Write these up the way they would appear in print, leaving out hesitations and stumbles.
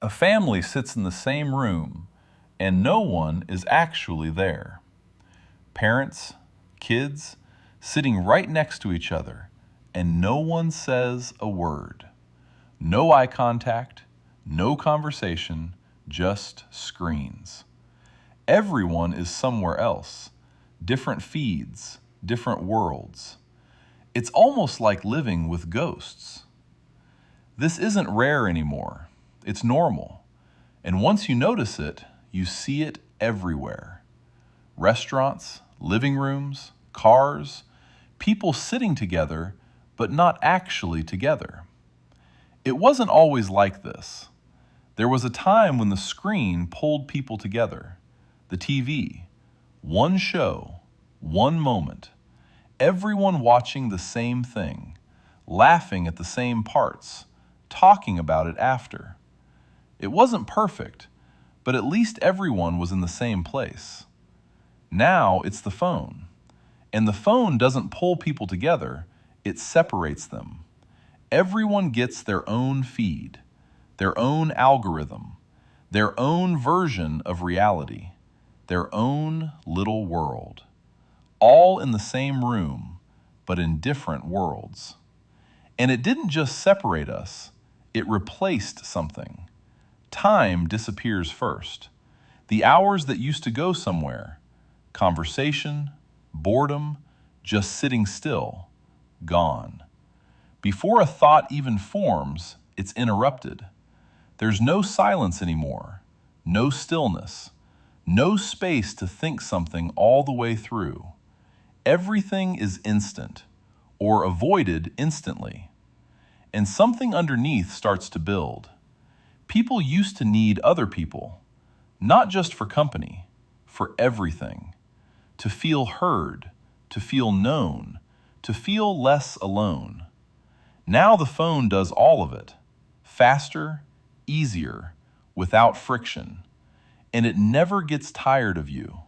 A family sits in the same room and no one is actually there. Parents, kids, sitting right next to each other and no one says a word. No eye contact, no conversation, just screens. Everyone is somewhere else, different feeds, different worlds. It's almost like living with ghosts. This isn't rare anymore. It's normal. And once you notice it, you see it everywhere. Restaurants, living rooms, cars, people sitting together, but not actually together. It wasn't always like this. There was a time when the screen pulled people together. The TV. One show, one moment. Everyone watching the same thing, laughing at the same parts, talking about it after. It wasn't perfect, but at least everyone was in the same place. Now it's the phone. And the phone doesn't pull people together, it separates them. Everyone gets their own feed, their own algorithm, their own version of reality, their own little world. All in the same room, but in different worlds. And it didn't just separate us, it replaced something. Time disappears first. The hours that used to go somewhere, conversation, boredom, just sitting still, gone. Before a thought even forms, it's interrupted. There's no silence anymore, no stillness, no space to think something all the way through. Everything is instant, or avoided instantly. And something underneath starts to build. People used to need other people, not just for company, for everything. To feel heard, to feel known, to feel less alone. Now the phone does all of it, faster, easier, without friction. And it never gets tired of you.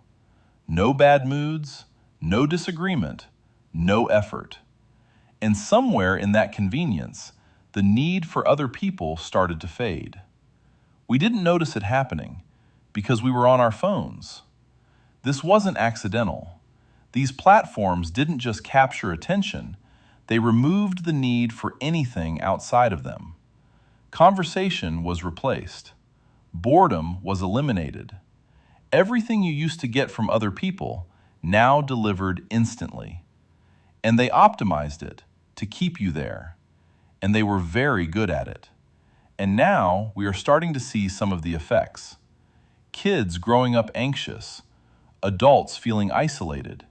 No bad moods, no disagreement, no effort. And somewhere in that convenience, the need for other people started to fade. We didn't notice it happening because we were on our phones. This wasn't accidental. These platforms didn't just capture attention, they removed the need for anything outside of them. Conversation was replaced. Boredom was eliminated. Everything you used to get from other people now delivered instantly. And they optimized it to keep you there. And they were very good at it. And now we are starting to see some of the effects. Kids growing up anxious, adults feeling isolated,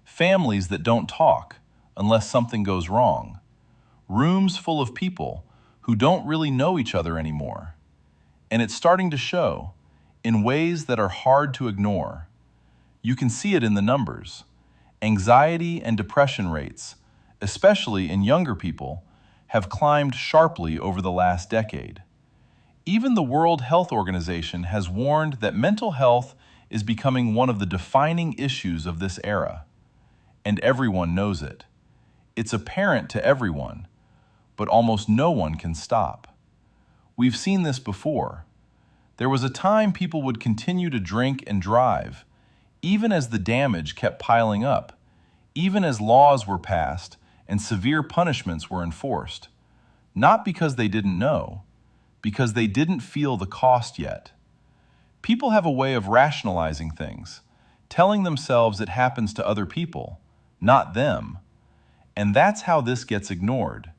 families that don't talk unless something goes wrong, rooms full of people who don't really know each other anymore. And it's starting to show in ways that are hard to ignore. You can see it in the numbers. Anxiety and depression rates, especially in younger people, have climbed sharply over the last decade. Even the World Health Organization has warned that mental health is becoming one of the defining issues of this era. And everyone knows it. It's apparent to everyone, but almost no one can stop. We've seen this before. There was a time people would continue to drink and drive, even as the damage kept piling up, even as laws were passed and severe punishments were enforced. Not because they didn't know, because they didn't feel the cost yet. People have a way of rationalizing things, telling themselves it happens to other people, not them. And that's how this gets ignored,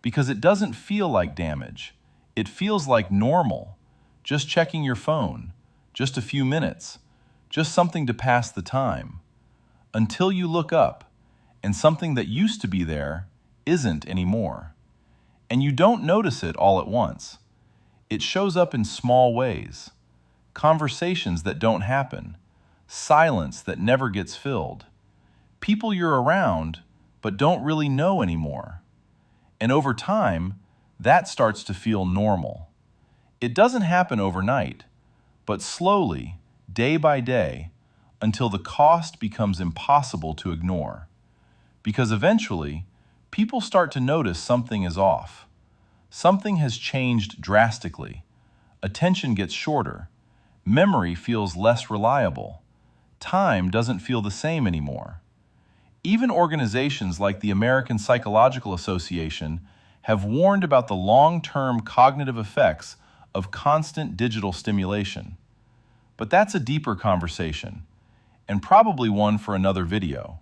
because it doesn't feel like damage. It feels like normal, just checking your phone, just a few minutes, just something to pass the time. Until you look up, and something that used to be there isn't anymore. And you don't notice it all at once. It shows up in small ways. Conversations that don't happen, silence that never gets filled, people you're around but don't really know anymore. And over time, that starts to feel normal. It doesn't happen overnight, but slowly, day by day, until the cost becomes impossible to ignore. Because eventually, people start to notice something is off. Something has changed drastically. Attention gets shorter. Memory feels less reliable. Time doesn't feel the same anymore. Even organizations like the American Psychological Association have warned about the long-term cognitive effects of constant digital stimulation. But that's a deeper conversation, and probably one for another video.